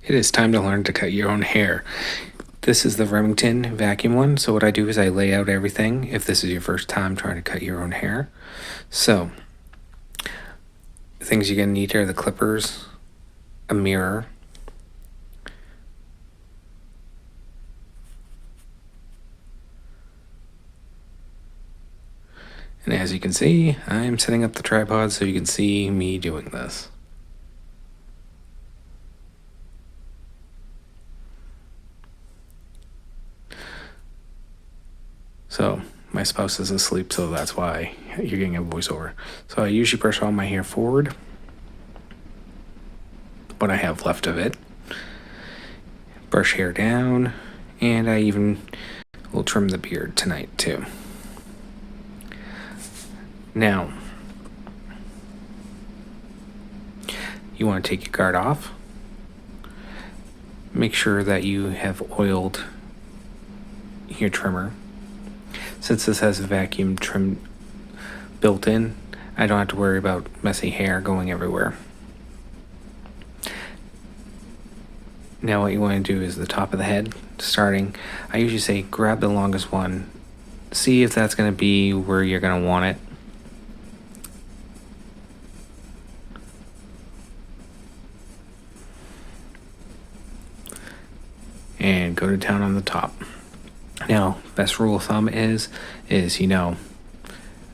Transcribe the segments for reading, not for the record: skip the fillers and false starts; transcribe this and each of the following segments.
It is time to learn to cut your own hair. This is the Remington vacuum one. So what I do is I lay out everything if this is your first time trying to cut your own hair. So the things you're going to need are the clippers, a mirror, and as you can see, I'm setting up the tripod so you can see me doing this. So my spouse is asleep, so that's why you're getting a voiceover. So I usually brush all my hair forward, what I have left of it. Brush hair down, and I even will trim the beard tonight too. Now, you want to take your guard off. Make sure that you have oiled your trimmer. Since this has a vacuum trim built in, I don't have to worry about messy hair going everywhere. Now what you want to do is the top of the head, starting, I usually say grab the longest one, see if that's going to be where you're going to want it. And go to town on the top. Now, best rule of thumb is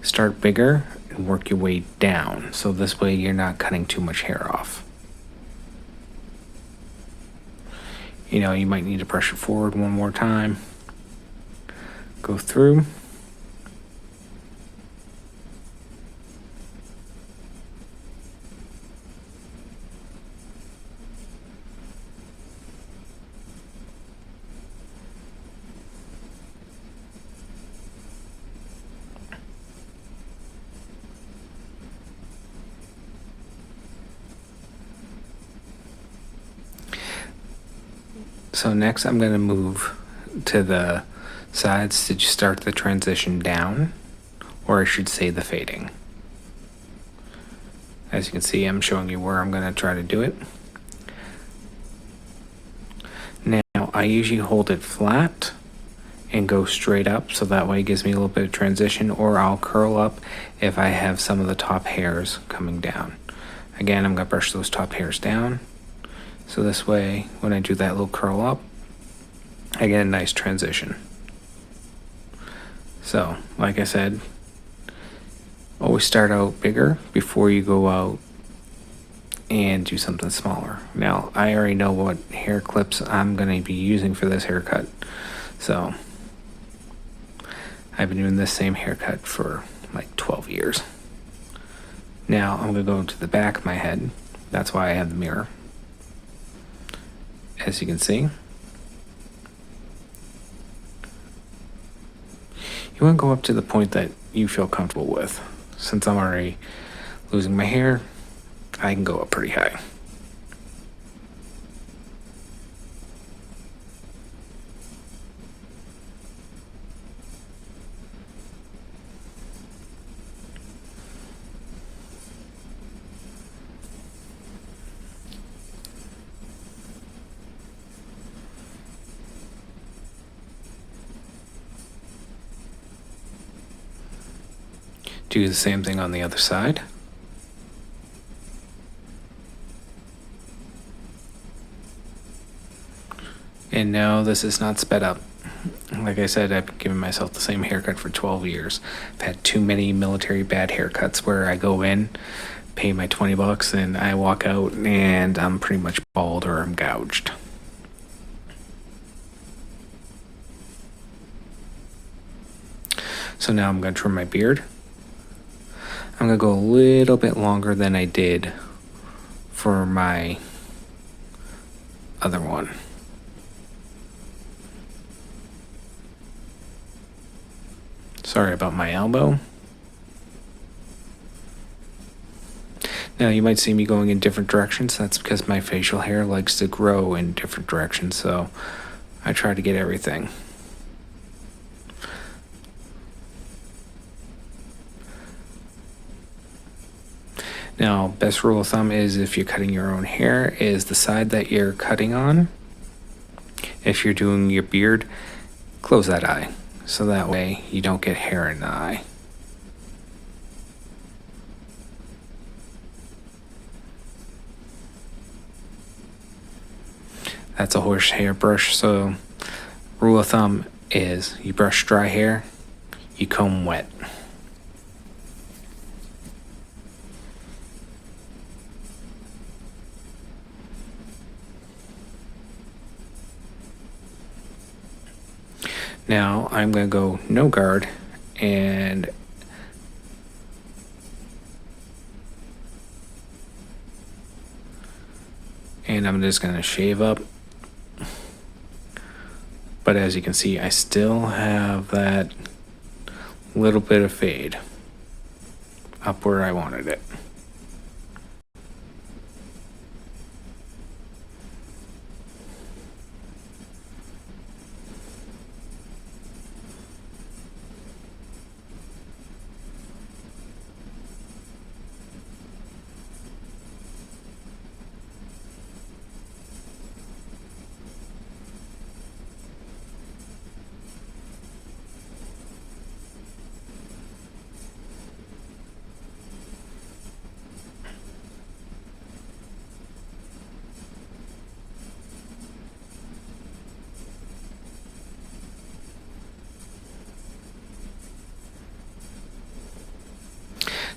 start bigger and work your way down. So this way you're not cutting too much hair off. You might need to brush it forward one more time. Go through. So next I'm going to move to the sides to start the transition down, or I should say the fading. As you can see, I'm showing you where I'm going to try to do it. Now I usually hold it flat and go straight up, so that way it gives me a little bit of transition, or I'll curl up if I have some of the top hairs coming down. Again, I'm going to brush those top hairs down. So this way, when I do that little curl up, I get a nice transition. So, like I said, always start out bigger before you go out and do something smaller. Now, I already know what hair clips I'm going to be using for this haircut. So, I've been doing this same haircut for like 12 years. Now, I'm going to go to the back of my head. That's why I have the mirror. As you can see, you want to go up to the point that you feel comfortable with. Since I'm already losing my hair, I can go up pretty high. Do the same thing on the other side. And no, this is not sped up. Like I said, I've been giving myself the same haircut for 12 years. I've had too many military bad haircuts where I go in, pay my $20, and I walk out and I'm pretty much bald or I'm gouged. So now I'm going to trim my beard. I'm going to go a little bit longer than I did for my other one. Sorry about my elbow. Now you might see me going in different directions. That's because my facial hair likes to grow in different directions, so I try to get everything. Now, best rule of thumb is if you're cutting your own hair, is the side that you're cutting on. If you're doing your beard, close that eye, so that way you don't get hair in the eye. That's a horsehair brush, so rule of thumb is you brush dry hair, you comb wet. Now I'm going to go no guard and I'm just going to shave up. But as you can see, I still have that little bit of fade up where I wanted it.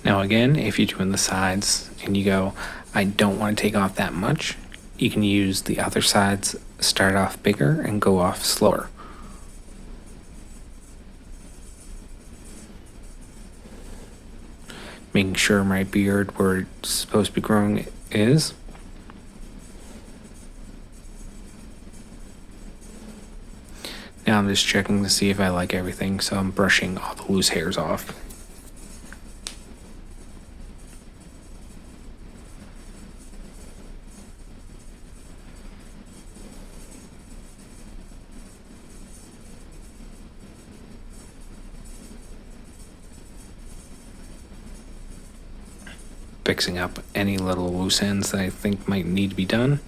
Now again, if you're doing the sides and you go, I don't want to take off that much, you can use the other sides, start off bigger and go off slower. Making sure my beard where it's supposed to be growing is. Now I'm just checking to see if I like everything, so I'm brushing all the loose hairs off. Fixing up any little loose ends that I think might need to be done.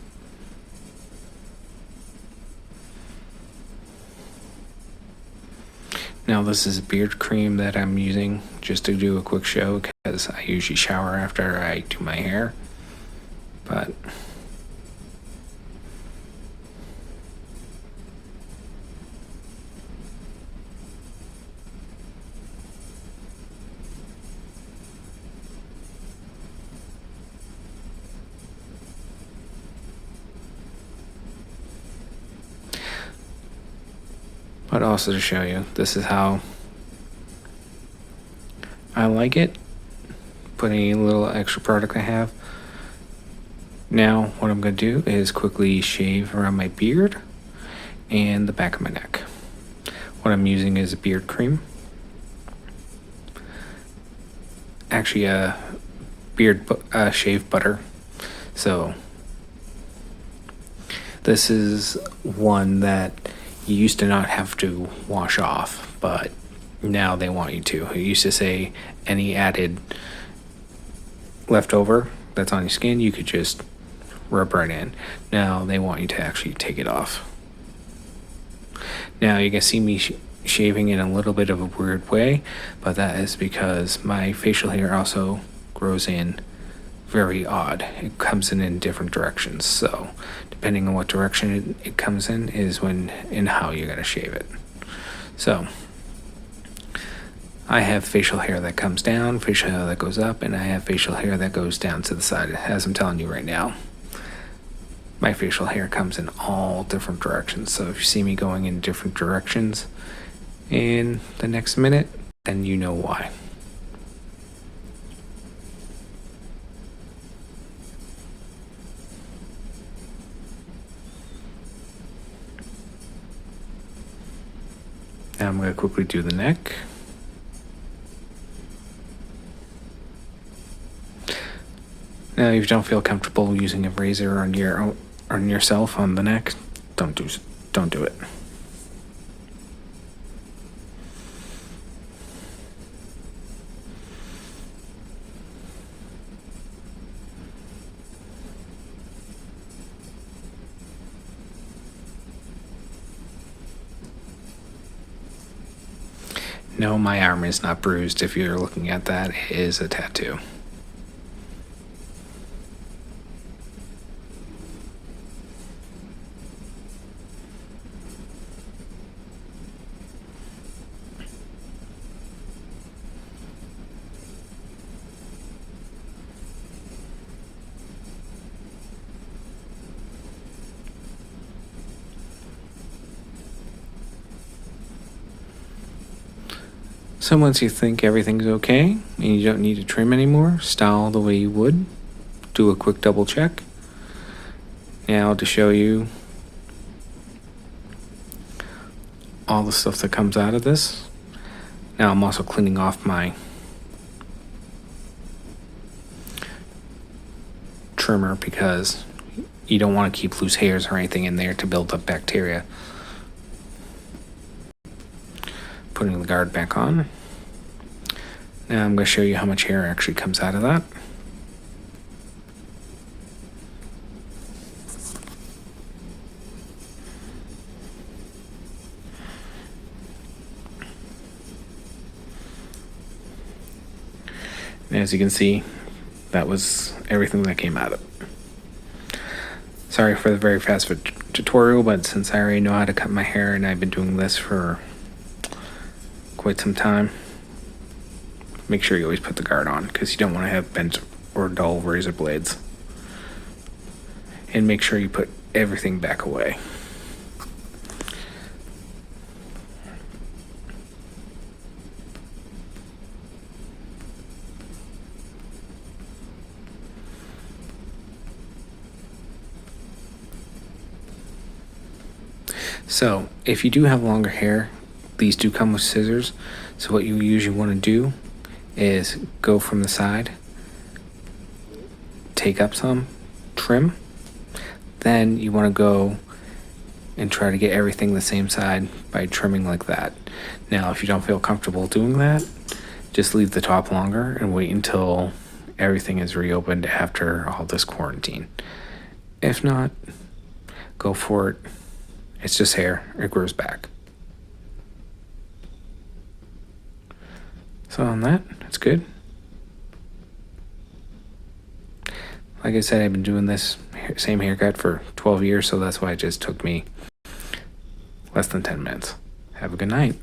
Now this is a beard cream that I'm using just to do a quick show because I usually shower after I do my hair. But also to show you, this is how I like it. Put any little extra product I have. Now what I'm going to do is quickly shave around my beard and the back of my neck. What I'm using is a beard cream. Actually a shave butter. So this is one that you used to not have to wash off, but now they want you to. It used to say any added leftover that's on your skin, you could just rub right in. Now they want you to actually take it off. Now you can see me shaving in a little bit of a weird way, but that is because my facial hair also grows in very odd. It comes in different directions, so depending on what direction it comes in is when and how you're going to shave it. So I have facial hair that comes down, facial hair that goes up, and I have facial hair that goes down to the side. As I'm telling you right now, my facial hair comes in all different directions. So if you see me going in different directions in the next minute, then you know why. Now I'm going to quickly do the neck. Now, if you don't feel comfortable using a razor on yourself on the neck, don't do it. No, my arm is not bruised. If you're looking at that, it is a tattoo. So once you think everything's okay and you don't need to trim anymore, style the way you would. Do a quick double check. Now to show you all the stuff that comes out of this. Now I'm also cleaning off my trimmer because you don't want to keep loose hairs or anything in there to build up bacteria. Putting the guard back on. Now I'm going to show you how much hair actually comes out of that. And as you can see, that was everything that came out of it. Sorry for the very fast tutorial, but since I already know how to cut my hair and I've been doing this for quite some time, make sure you always put the guard on because you don't want to have bent or dull razor blades. And make sure you put everything back away. So if you do have longer hair, these do come with scissors. So what you usually want to do is go from the side, take up some, trim. Then you want to go and try to get everything the same side by trimming like that. Now, if you don't feel comfortable doing that, just leave the top longer and wait until everything is reopened after all this quarantine. If not, go for it. It's just hair. It grows back. So on that, it's good. Like I said, I've been doing this same haircut for 12 years, so that's why it just took me less than 10 minutes. Have a good night.